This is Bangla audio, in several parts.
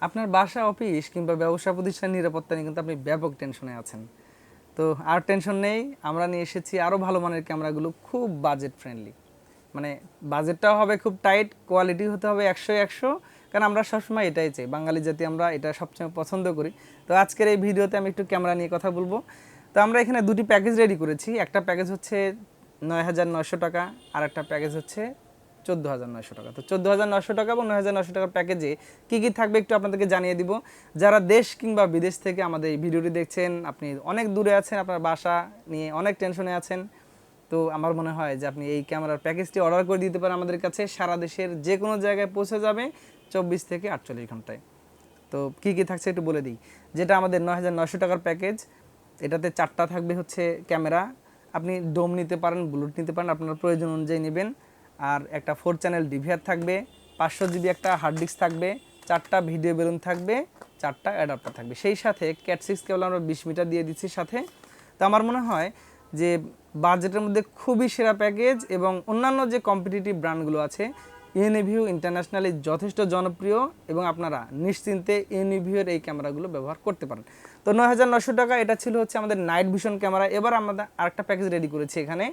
আপনার বাসা, অফিস কিংবা ব্যবসা প্রতিষ্ঠানের নিরাপত্তা নিয়ে কিন্তু আপনি ব্যাপক টেনশনে আছেন। তো আর টেনশন নেই, আমরা নিয়ে এসেছি আরও ভালো মানের ক্যামেরাগুলো, খুব বাজেট ফ্রেন্ডলি। মানে বাজেটটাও হবে খুব টাইট, কোয়ালিটি হতে হবে 100-100, কারণ আমরা সবসময় এটাই চাই, বাঙালি জাতি আমরা এটা সবসময় পছন্দ করি। তো আজকের এই ভিডিওতে আমি একটু ক্যামেরা নিয়ে কথা বলবো। তো আমরা এখানে দুটি প্যাকেজ রেডি করেছি। একটা প্যাকেজ হচ্ছে 9,900 টাকা, আর একটা প্যাকেজ হচ্ছে 14,900 টাকা। তো 14,900 টাকা এবং 9,900 টাকার প্যাকেজে কী কী থাকবে একটু আপনাদেরকে জানিয়ে দিব। যারা দেশ কিংবা বিদেশ থেকে আমাদের এই ভিডিওটি দেখছেন, আপনি অনেক দূরে আছেন, আপনার বাসা নিয়ে অনেক টেনশনে আছেন, তো আমার মনে হয় যে আপনি এই ক্যামেরার প্যাকেজটি অর্ডার করে দিতে পারেন আমাদের কাছে। সারা দেশের যে কোনো জায়গায় পৌঁছে যাবে 24 থেকে 48 ঘন্টায়। তো কী কী থাকছে একটু বলে দিই। যেটা আমাদের 9,900 টাকার প্যাকেজ, এটাতে 4টা থাকবে হচ্ছে ক্যামেরা। আপনি ডোম নিতে পারেন, ব্লুট নিতে পারেন, আপনার প্রয়োজন অনুযায়ী নেবেন। আর একটা 4 চ্যানেল ডিভিআর থাকবে, 500 জিবি একটা হার্ড ডিস্ক থাকবে, 4টা ভিডিও বেলুন থাকবে, 4টা অ্যাডাপ্টার থাকবে। সেই সাথে ক্যাট 6 কেবল আমরা 20 মিটার দিয়ে দিচ্ছি সাথে। তো আমার মনে হয় যে বাজেটের মধ্যে খুবই সেরা প্যাকেজ, এবং অন্যান্য যে কম্পিটিটিভ ব্র্যান্ডগুলো আছে, ইউনিভিউ ইন্টারন্যাশনালি যথেষ্ট জনপ্রিয়, এবং আপনারা নিশ্চিন্তে ইউনিভিউর এই ক্যামেরাগুলো ব্যবহার করতে পারেন। তো 9,900 টাকা এটা ছিল হচ্ছে আমাদের নাইট ভিশন ক্যামেরা। এবার আমরা আরেকটা প্যাকেজ রেডি করেছি এখানে।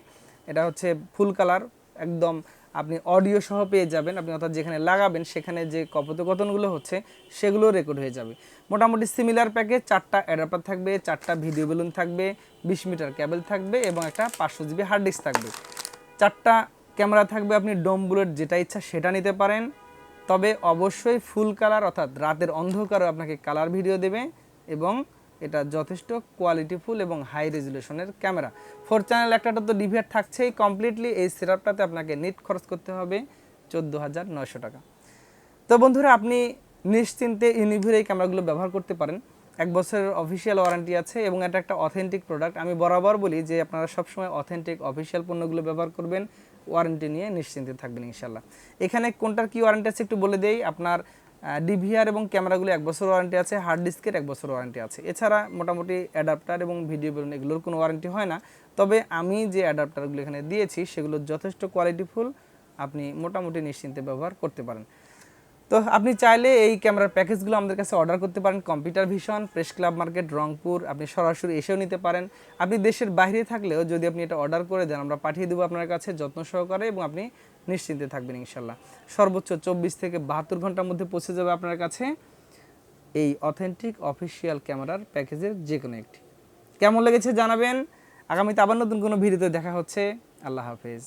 এটা হচ্ছে ফুল কালার, একদম আপনি অডিও সহ পেয়ে যাবেন। আপনি অর্থাৎ যেখানে লাগাবেন সেখানে যে কথোপকথনগুলো হচ্ছে সেগুলো রেকর্ড হয়ে যাবে। মোটামুটি সিমিলার প্যাকেজ, 4টা অ্যাডাপ্টার থাকবে, 4টা ভিডিও বেলুন থাকবে, 20 মিটার কেবল থাকবে, এবং একটা 500 জিবি হার্ড ডিস্ক থাকবে। 4টা ক্যামেরা থাকবে, আপনি ডোম বুলেট যেটা ইচ্ছা সেটা নিতে পারেন। তবে অবশ্যই ফুল কালার, অর্থাৎ রাতের অন্ধকারে আপনাকে কালার ভিডিও দেবে, এবং এটা যথেষ্ট কোয়ালিটিফুল এবং হাই রেজুলেশনের ক্যামেরা। 4 চ্যানেল একটা তো ডিভিআর থাকছেই কমপ্লিটলি। এই সেটআপটাতে আপনাকে নিট খরচ করতে হবে 14,900 টাকা। তো বন্ধুরা, আপনি নিশ্চিন্তে ইউনিভিউর এই ক্যামেরাগুলো ব্যবহার করতে পারেন। 1 বছরের অফিসিয়াল ওয়ারেন্টি আছে, এবং এটা একটা অথেন্টিক প্রোডাক্ট। আমি বরাবর বলি যে আপনারা সবসময় অথেন্টিক অফিসিয়াল পণ্যগুলো ব্যবহার করবেন, ওয়ারেন্টি নিয়ে নিশ্চিন্তে থাকবেন ইনশাল্লাহ। এখানে কোনটার কি ওয়ারেন্টি আছে একটু বলে দেই। আপনার ডিভিআর এবং ক্যামেরাগুলো 1 বছর ওয়ারেন্টি আছে, হার্ড ডিস্কের 1 বছর ওয়ারেন্টি আছে। এছাড়া মোটামুটি অ্যাডাপ্টার এবং ভিডিও বেলুন এগুলোর কোনো ওয়ারেন্টি হয় না। তবে আমি যে অ্যাডাপ্টারগুলো এখানে দিয়েছি সেগুলো যথেষ্ট কোয়ালিটিফুল, আপনি মোটামুটি নিশ্চিন্তে ব্যবহার করতে পারেন। তো আপনি চাইলে এই ক্যামেরার প্যাকেজগুলো আমাদের কাছে অর্ডার করতে পারেন। Computer vision, press club market, Rangpur. আপনি সরাসরি এসেও নিতে পারেন। আপনি দেশের বাইরে থাকলেও যদি আপনি এটা অর্ডার করে দেন, আমরা পাঠিয়ে দেবো আপনার কাছে যত্ন সহকারে, এবং আপনি নিশ্চিন্তে থাকবেন ইনশাল্লাহ। সর্বোচ্চ 24 থেকে 72 ঘন্টার মধ্যে পৌঁছে যাবে আপনার কাছে এই অথেন্টিক অফিসিয়াল ক্যামেরার প্যাকেজের যে কোনো একটি। কেমন লেগেছে জানাবেন। আগামীতে আবার নতুন কোনো ভিডিওতে দেখা হচ্ছে। আল্লাহ হাফেজ।